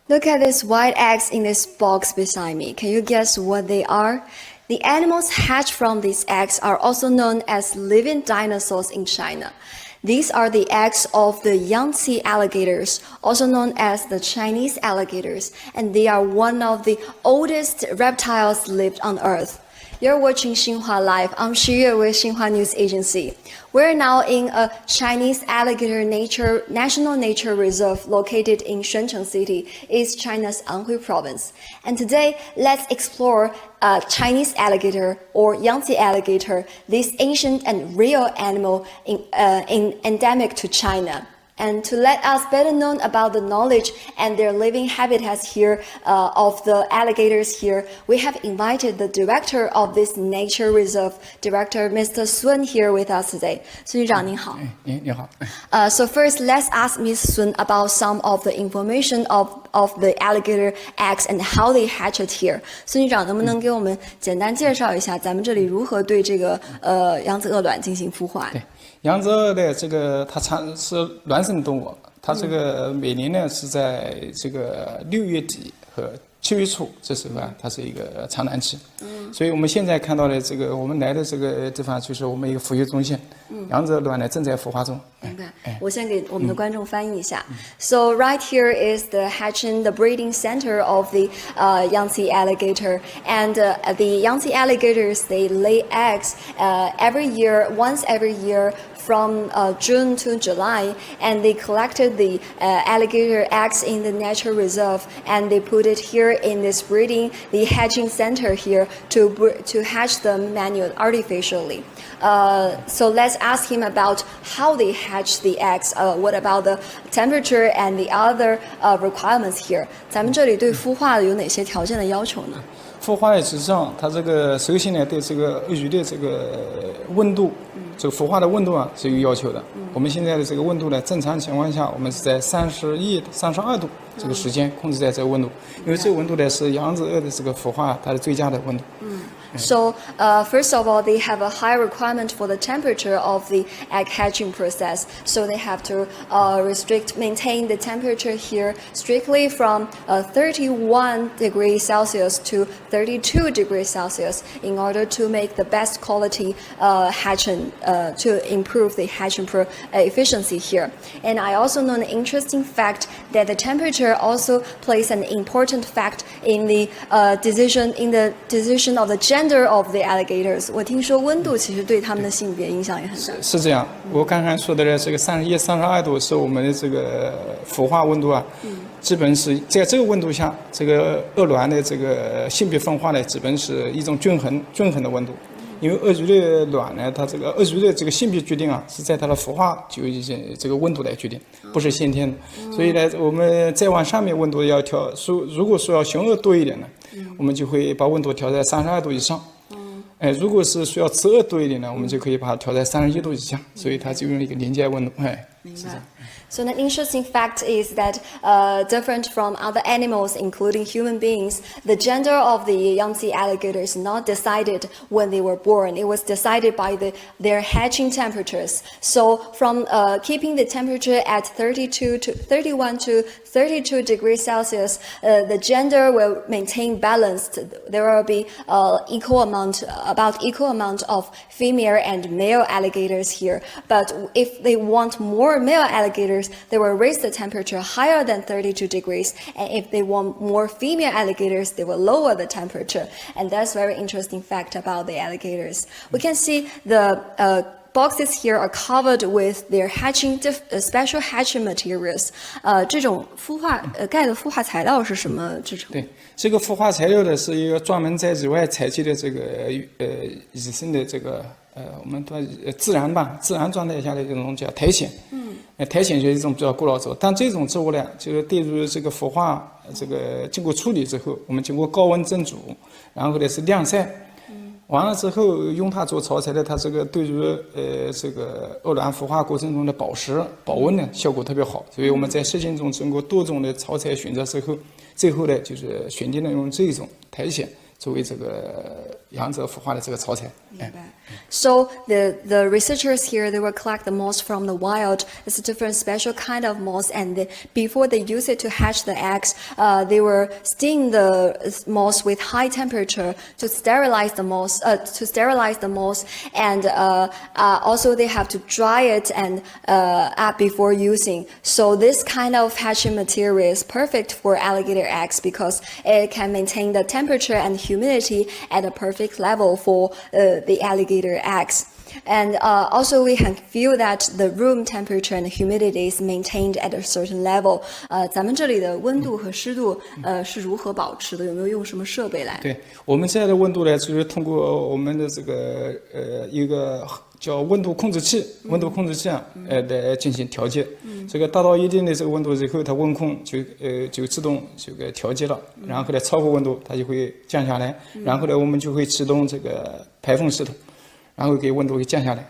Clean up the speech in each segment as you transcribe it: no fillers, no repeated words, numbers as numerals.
Look at these white eggs in this box beside me. Can you guess what they are? The animals hatched from these eggs are also known as living dinosaurs in China. These are the eggs of the Yangtze alligators, also known as the Chinese alligators, and they are one of the oldest reptiles lived on Earth. You're watching Xinhua Live. I'm Xiyue with Xinhua News Agency. We're now in a Chinese alligator national nature reserve located in Shenzhen City, East China's Anhui province. And today, let's explore Chinese alligator or Yangtze alligator, this ancient and real animal endemic to China. And to let us better know about the knowledge and their living habitats here of the alligators here, we have invited the director of this nature reserve, Director Mr. Sun, here with us today. 孙局长您好。你好。So first, let's ask Ms. Sun about some of the information of the alligator eggs and how they hatched here. 孙局长能不能给我们简单介绍一下咱们这里如何对这个扬子鳄卵进行孵化？对。扬子鳄的这个它是卵生动物，它这个每年呢是在这个6月底和7月初，这时候啊，它是一个产卵期。所以我们现在看到的这个我们来的这个地方就是我们一个孵育中心，扬子鳄卵呢正在孵化中。明白。我先给我们的观众翻译一下。So right here is the the breeding center of the Yangtze alligator, and the Yangtze alligators they lay eggs once every year. From June to July, and they collected the alligator eggs in the nature reserve, and they put it here in this the hatching center here to hatch them artificially. So let's ask him about how they hatch the eggs. What about the temperature and the other requirements here? 咱们这里对孵化有哪些条件的要求呢？孵化的实际上，它这个首先呢对这个鳄鱼的这个温度。这个孵化的温度啊是有要求的。我们现在的这个温度呢，正常情况下我们是在31、32度这个时间控制在这个温度，因为这个温度呢是扬子鳄的这个孵化它的最佳的温度。So first of all, they have a high requirement for the temperature of the egg hatching process. So they have to maintain the temperature here strictly from 31 degrees Celsius to 32 degrees Celsius in order to make the best quality hatching, to improve the hatching efficiency here. And I also know an interesting fact that the temperature also plays an important fact in the decision of the gender of the alligators. 我听说温度其实对他们的性别影响也很大。是这样，我刚刚说的呢，这个31、32度是我们的这个孵化温度啊，基本是在这个温度下，这个鳄卵的这个性别分化呢，基本是一种均衡的温度。因为鳄鱼的卵呢，它这个鳄鱼的这个性别决定啊，是在它的孵化就已经这个温度来决定，不是先天的。所以呢，我们再往上面温度要调，如果说要雄鳄多一点呢，我们就会把温度调在32度以上。如果是需要雌鳄多一点呢，我们就可以把它调在31度以下。所以它就用一个临界温度，是这样。So an interesting fact is that different from other animals, including human beings, the gender of the Yangtze alligator is not decided when they were born. It was decided by their hatching temperatures. So from keeping the temperature at 31 to 32 degrees Celsius, the gender will maintain balanced. There will be about equal amount of female and male alligators here. But if they want more male alligators, they will raise the temperature higher than 32 degrees. And if they want more female alligators, they will lower the temperature. And that's very interesting fact about the alligators. We can see the boxes here are covered with their special hatching materials. 这种钙的孵化材料是什么制成？对，这个孵化材料呢是一个专门在野外采集的这个野生的这个我们说自然状态下的这种叫苔藓。苔藓就是一种比较古老植物，但这种植物呢，就是对于这个孵化这个经过处理之后，我们经过高温蒸煮，然后呢是晾晒。完了之后用它做巢材的，它这个对于这个鳄卵孵化过程中的保湿保温呢效果特别好，所以我们在实践中经过多种的巢材选择之后，最后呢就是选定了用这种苔藓作为这个阳者孵化的这个巢材。So the researchers here, they will collect the moss from the wild. It's a different special kind of moss, and before they use it to hatch the eggs, they will steam the moss with high temperature to sterilize the moss. And also they have to dry it and before using. So this kind of hatching material is perfect for alligator eggs because it can maintain the temperature and humidity at a perfect level for the alligator eggs. And also we can feel that the room temperature and humidity is maintained at a certain level. 咱们这里的温度和湿度是如何保持的？有没有用什么设备来？对，我们现在的温度呢，就是通过我们的这个一个叫温度控制器来进行调节。这个达到一定的这个温度之后，它温控就自动这个调节了，然后呢超过温度它就会降下来，然后呢我们就会启动这个排风系统。然后给温度给降下来。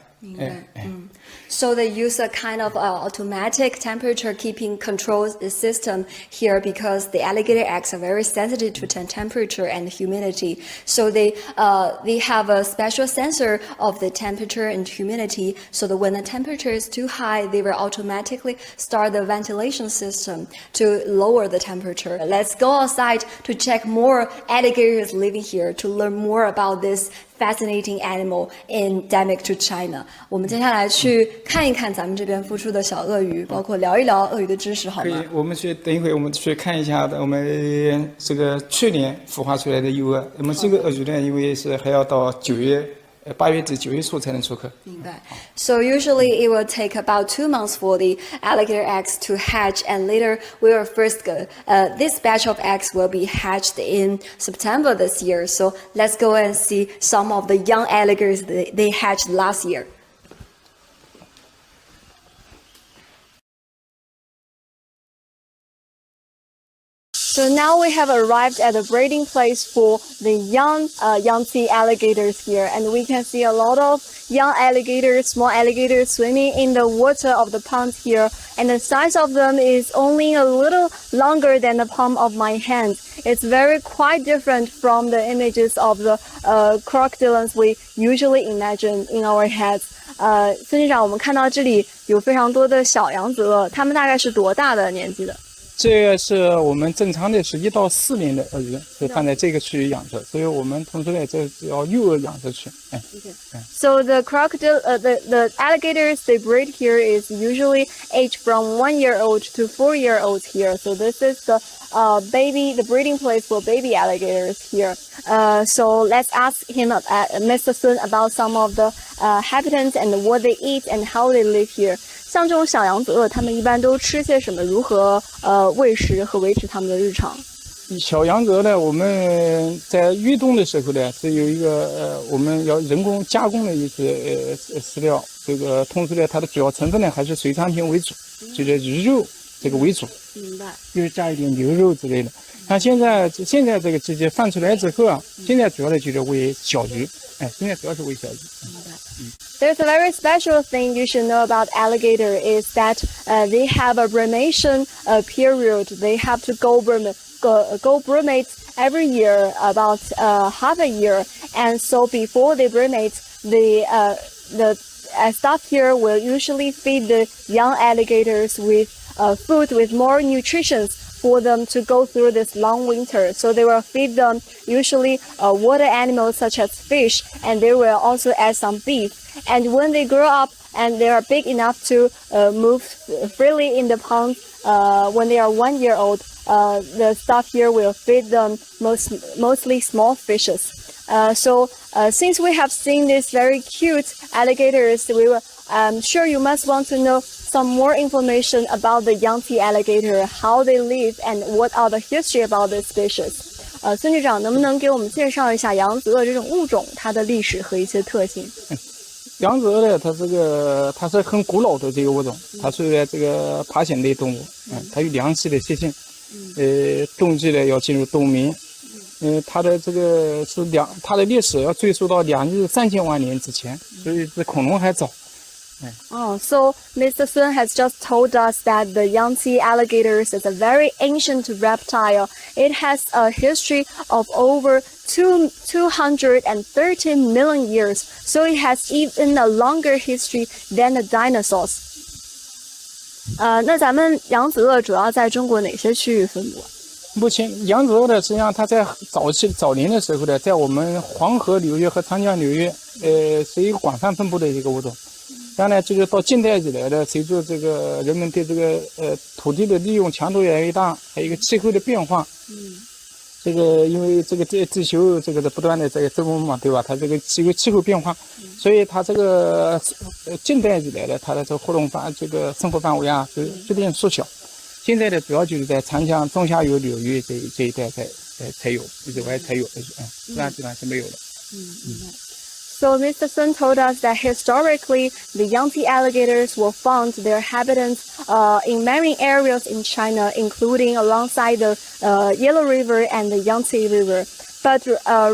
So they use a kind of automatic temperature keeping control system here because the alligator eggs are very sensitive to temperature and humidity. So they have a special sensor of the temperature and humidity. So that when the temperature is too high, they will automatically start the ventilation system to lower the temperature. Let's go outside to check more alligators living here to learn more about this fascinating animal endemic to China. 我们接下来去看一看咱们这边孵出的小鳄鱼，包括聊一聊鳄鱼的知识，好吗？可以，我们等一会我们去看一下我们这个去年孵化出来的幼鳄。那么这个鳄鱼呢，因为是还要到8月至9月初才能出壳。明白。So usually it will take about 2 months for the alligator eggs to hatch, and later we will first go. This batch of eggs will be hatched in September this year. So let's go and see some of the young alligators they hatched last year. So now we have arrived at the breeding place for the young Yangtze alligators here, and we can see a lot of young alligators, small alligators swimming in the water of the pond here, and the size of them is only a little longer than the palm of my hand. It's very quite different from the images of the crocodiles we usually imagine in our heads. 孙局长，我们看到这里有非常多的小扬子鳄，它们大概是多大的年纪的？这个是我们正常的是1到4年的鳄鱼，是放在这个区域养殖，所以我们同时呢，这叫幼鳄养殖区。So the crocodile, the alligators they breed here is usually aged from 1 year old to 4 year old here. So this is the the breeding place for baby alligators here. So let's ask him, Mr. Sun, about some of the habitats and what they eat and how they live here. 像这种小扬子鳄，它们一般都吃些什么？如何喂食和维持它们的日常？小扬子鳄呢，我们在运动的时候呢，是有一个我们要人工加工的一些饲料。这个同时呢，它的主要成分呢还是水产品为主，就是鱼肉这个为主。明白。又加一点牛肉之类的。像现在这个季节放出来之后啊，现在主要的就是喂小鱼。现在主要是喂小鱼。There's a very special thing you should know about alligator is that they have a brumation period. They have to go brumate every year, about half a year. And so before they brumate, the staff here will usually feed the young alligators with food with more nutrition for them to go through this long winter. So they will feed them usually water animals such as fish, and they will also add some beef. And when they grow up and they are big enough to move freely in the pond, when they are 1 year old, the staff here will feed them mostly small fishes. So since we have seen these very cute alligators, I'm sure you must want to know some more information about the Yangtze alligator, how they live, and what are the history about this species. 孙局长，能不能给我们介绍一下扬子鳄这种物种它的历史和一些特性？扬子鳄呢，它是很古老的这个物种，它属于这个爬行类动物，它有两栖的习性，冬季呢要进入冬眠，它的这个它的历史要追溯到2亿3千万年之前，所以比恐龙还早。Oh, so Mr. Sun has just told us that the Yangtze alligators is a very ancient reptile. It has a history of over 230 million years, so it has even a longer history than the dinosaurs. 那咱们扬子鳄主要在中国哪些区域分布？目前扬子鳄呢，实际上它在早年的时候呢，在我们黄河流域和长江流域，是一个广泛分布的一个物种。当然，这个到近代以来呢，随着这个人们对这个土地的利用强度越来越大，还有一个气候的变化，这个因为这个地球这个的不断的在增温嘛，对吧？它这个气候变化，所以它这个近代以来呢，它的这个活动这个生活范围啊，是逐渐缩小。现在呢，主要就是在长江中下游流域这一带才有，以外才有，不然基本上是没有的。So Mr. Sun told us that historically, the Yangtze alligators will found their habitats in many areas in China, including alongside the Yellow River and the Yangtze River. But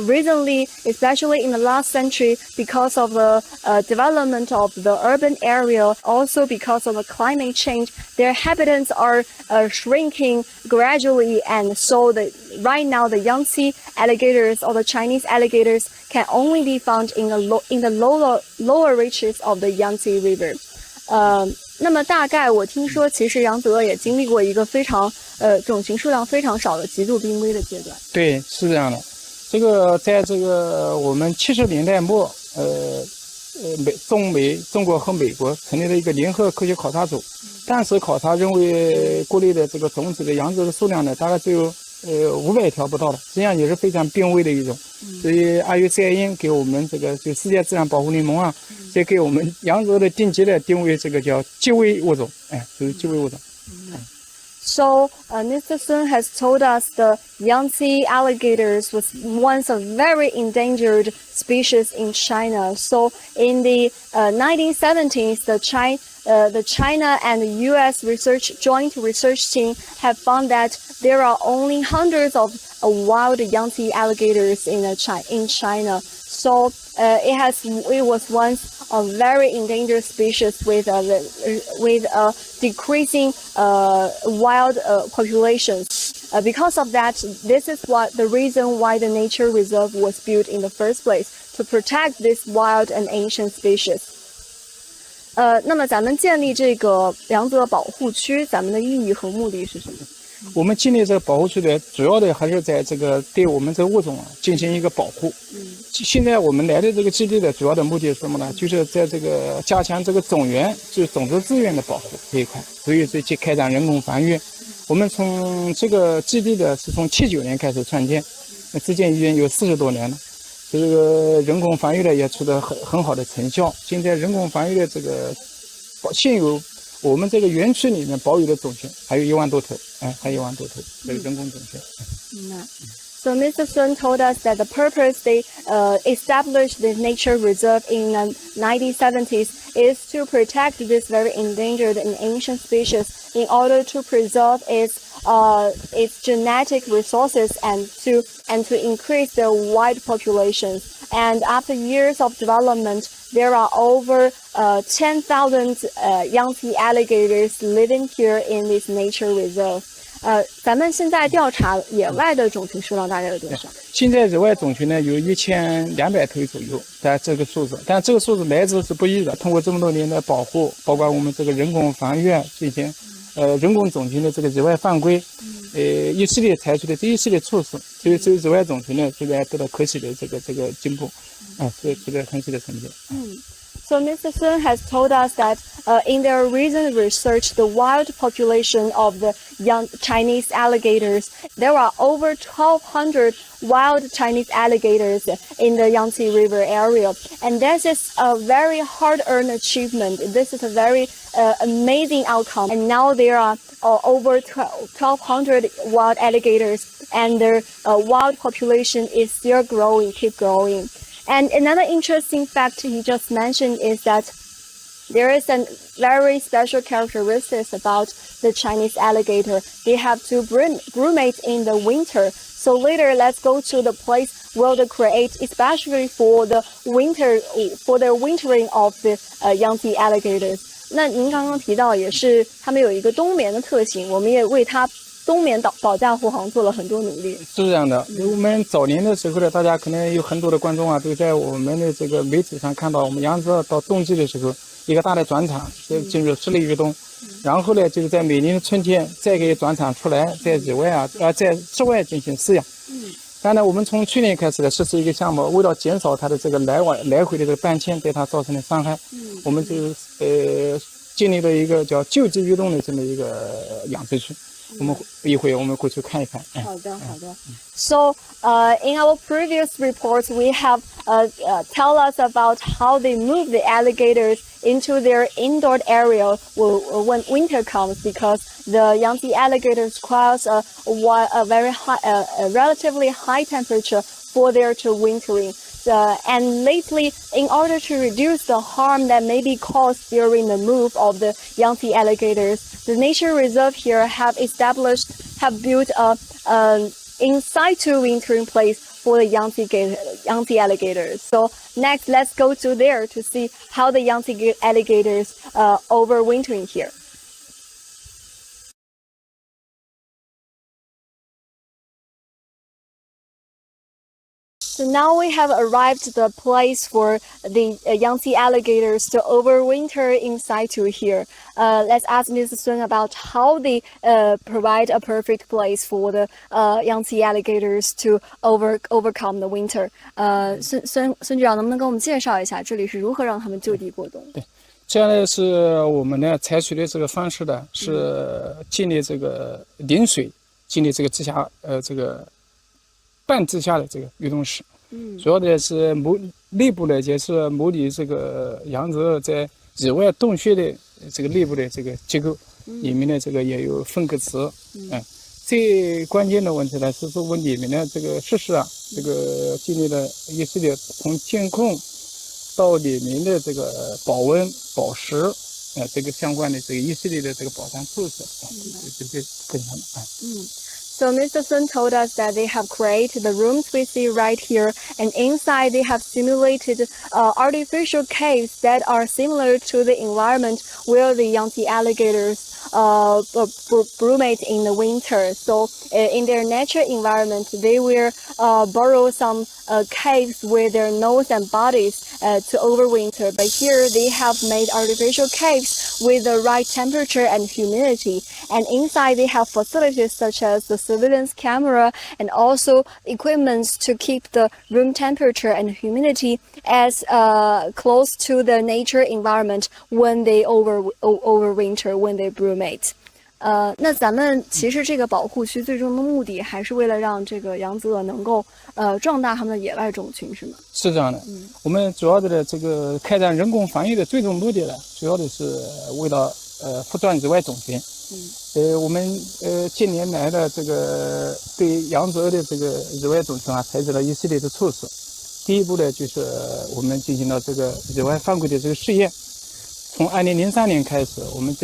recently, especially in the last century, because of the development of the urban area, also because of the climate change, their habitats are shrinking gradually, and so right now the Yangtze alligators or the Chinese alligators can only be found in the lower reaches of the Yangtze River. 那么大概我听说，其实扬子鳄也经历过一个非常种群数量非常少的极度濒危的阶段。对，是这样的。这个在这个我们70年代末，中国和美国成立了一个联合科学考察组，当时考察认为国内的这个种子的扬子的数量呢，大概只有500条不到的，实际上也是非常濒危的一种。所以IUCN 给我们这个就世界自然保护联盟啊，也给我们扬子的定级的定位这个叫极危物种，属于极危物种。So, Mr. Sun has told us the Yangtze alligators was once a very endangered species in China. So, in the 1970s, the China and the U.S. joint research team have found that there are only hundreds of wild Yangtze alligators in China. So it was once a very endangered species with a decreasing wild populations. Because of that, this is the reason why the nature reserve was built in the first place, to protect this wild and ancient species. 那么咱们建立这个扬子鳄保护区，咱们的意义和目的是什么？我们建立这个保护区的主要的还是在这个对我们这个物种进行一个保护。现在我们来的这个基地的主要的目的是什么呢？就是在这个加强这个种源，就是种子资源的保护这一块，所以是去开展人工繁育。我们从这个基地的是从79年开始创建，至今已经有40多年了。这个人工繁育的也取得很好的成效。现在人工繁育的这个现有我们这个园区里面保有的种群还有1万多头，还有1万多头这个人工种群。So Mr. Sun told us that the purpose they established the nature reserve in the 1970s is to protect this very endangered and ancient species in order to preserve its genetic resources and to increase their wide populations. And after years of development, there are over 10,000 Yangtze alligators living here in this nature reserve. 咱们现在调查野外的种群数量大概有多少？现在野外种群呢有1200头左右，但这个数字来自是不易的。通过这么多年的保护，包括我们这个人工繁育这些，人工种群的这个野外犯规，一系列采取的这一系列措施，所以这个野外种群呢现在得到可喜的这个进步，是取得很好的成绩。So Mr. Sun has told us that in their recent research, the wild population of the young Chinese alligators, there are over 1,200 wild Chinese alligators in the Yangtze River area. And this is a very hard-earned achievement. This is a very amazing outcome. And now there are over 1,200 wild alligators, and their wild population is still growing, keep growing. And another interesting fact he just mentioned is that there is a very special characteristics about the Chinese alligator. They have to brumate in the winter. So later, let's go to the place where they create, especially for the wintering of the Yangtze alligators. 那您刚刚提到也是他们有一个冬眠的特性，我们也为它冬眠保驾护航做了很多努力。是这样的，我们早年的时候呢，大家可能有很多的观众啊，都在我们的这个媒体上看到，我们扬子到冬季的时候，一个大的转场，进入室内运动，然后呢，就是在每年的春天再给转场出来，在野外啊，在室外进行饲养。当然，我们从去年开始呢，实施一个项目，为了减少它的这个来回的这个搬迁对它造成的伤害，我们就建立了一个叫救济运动的这么一个养殖区。我们一会我们过去看一看。好的，好的。So, in our previous reports, we have tell us about how they move the alligators into their indoor area when winter comes, because the Yangtze alligators requires a very high, relatively high temperature for their to wintering. And lately, in order to reduce the harm that may be caused during the move of the Yangtze alligators, the nature reserve here have built a in situ wintering place for the Yangtze alligators. So next, let's go to there to see how the Yangtze alligators overwintering here. So now we have arrived to the place for the Yangtze alligators to overwinter in situ here. Let's ask Ms. Sun about how they provide a perfect place for the Yangtze alligators to overcome the winter. 孙局长能不能给我们介绍一下这里是如何让他们就地过冬？对，这样呢是我们呢采取的这个方式呢是建立这个临水，建立这个自下这个半自下的这个运动室。主要的是内部呢，就是模拟这个扬子在野外洞穴的这个内部的这个结构，里面呢这个也有分隔池。最关键的问题呢是说我们里面的这个设施啊，这个建立了一系列从监控到里面的这个保温保湿这个相关的这个一系列的这个保障措施，这个非常So Mr. Sun told us that they have created the rooms we see right here, and inside they have simulated artificial caves that are similar to the environment where the Yangtze alligators brumate in the winter. So in their natural environment, they will burrow some caves with their nose and bodies to overwinter. But here they have made artificial caves with the right temperature and humidity. And inside they have facilities such as the surveillance camera and also equipments to keep the room temperature and humidity as close to the nature environment when they overwinter, when they brumate. 那咱们其实这个保护区最终的目的还是为了让这个扬子鳄能够壮大它们的野外种群，是吗？是这样的。我们主要的这个开展人工防御的最终目的呢，主要的是为了复壮野外种群。我们近年来的这个对扬子鳄的这个野外种群啊，采取了一系列的措施。第一步呢，就是我们进行了这个野外犯规的这个试验。从2003年开始，我们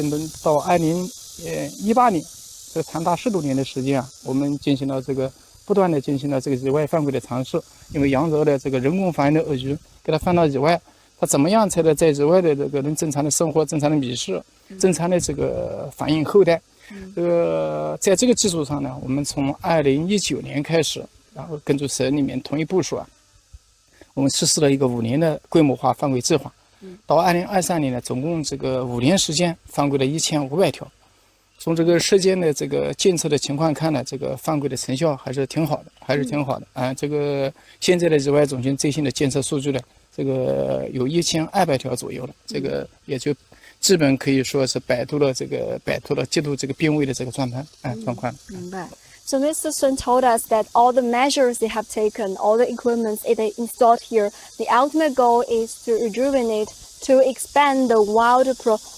到2018年，这长达10多年的时间啊，我们进行了这个不断的进行了这个野外犯规的尝试。因为扬子鳄的这个人工防御的鳄鱼给它放到野外，它怎么样才能在野外的这个能正常的生活、正常的觅食、正常的这个繁衍后代？在这个基础上呢，我们从2019年开始，然后根据省里面统一部署啊，我们实施了一个5年的规模化犯规计划。到2023年呢，总共这个5年时间犯规了1500条。从这个时间的这个监测的情况看呢，这个犯规的成效还是挺好的，这个现在的野外种群最新的监测数据呢，这个有1200条左右了，这个也就基本可以说是摆脱了极度这个濒危的这个状况。明白。So Mr. Sun told us that all the measures they have taken, all the equipment they installed here, the ultimate goal is to rejuvenate, to expand the wild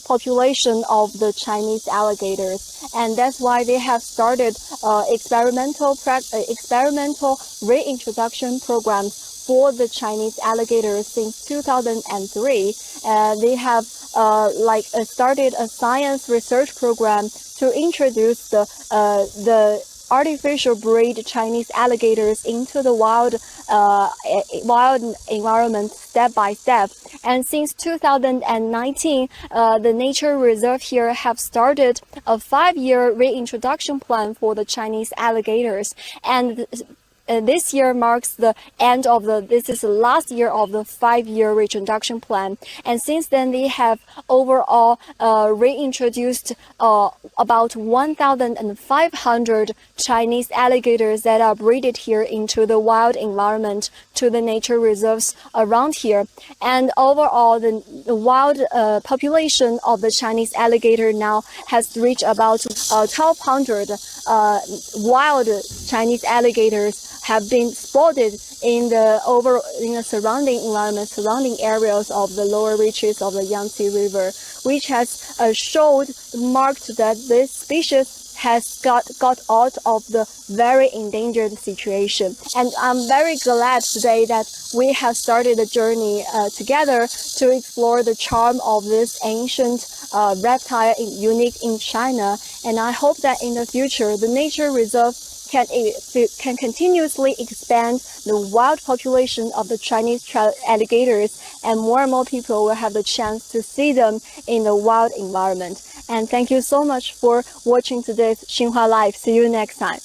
population of the Chinese alligators. And that's why they have started experimental reintroduction programs for the Chinese alligators since 2003. They have started a science research program to introduce the artificial breed Chinese alligators into the wild environment step by step. And since 2019, the nature reserve here have started a 5-year reintroduction plan for the Chinese alligators. And this year marks the end of this is the last year of the 5-year reintroduction plan. And since then, they have overall reintroduced about 1,500 Chinese alligators that are breeded here into the wild environment to the nature reserves around here. And overall, the wild population of the Chinese alligator now has reached about 1,200 wild Chinese alligators have been spotted in the surrounding environment, surrounding areas of the lower reaches of the Yangtze River, which has marked that this species has got out of the very endangered situation. And I'm very glad today that we have started a journey together to explore the charm of this ancient reptile unique in China. And I hope that in the future, the nature reserve can continuously expand the wild population of the Chinese alligators, and more people will have the chance to see them in the wild environment. And thank you so much for watching today's Xinhua Live. See you next time.